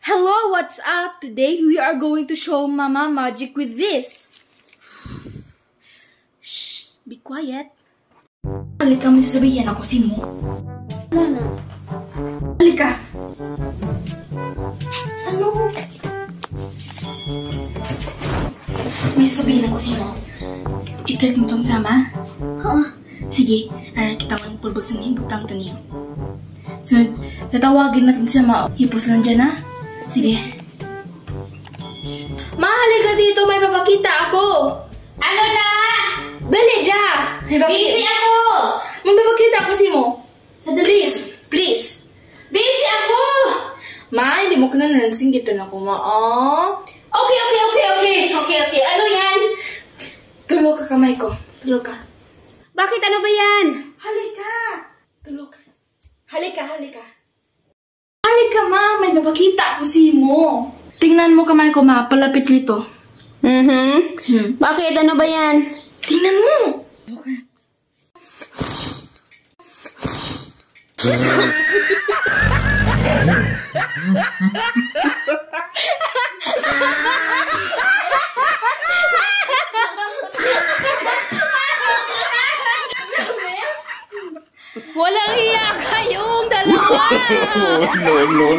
Hello, what's up? Today we are going to show Mama magic with this. Shh, be quiet. Halika, may sasabihin ako si mo. Ano? Halika. Ano? May sasabihin ako si mo. I-type mo itong sama? Oo. Sige, kita mo yung pulbos ng hibutang tanim. So, tatawagin natin si sama. Hipos lang dyan, ha? Sige. Mahali ka dito, may papakita ako. Ano na? Dali, ja! Busy ako! May papakita ako si mo. Sadali. Please. Busy ako! Ma, hindi mo ka na nansinggitan ako, ma. Oh. Okay. Ano yan? Tulog ka kamay ko. Tulog ka. Bakit ano ba yan? Halika. Tulog ka. Halika. Halika, ma. May papakita ako si mo. Tingnan mo kamay ko, ma. Palapit rito. Bakit ano ba yan? Tingnan mo. Okay. Walang hiya kayong dalawa! No.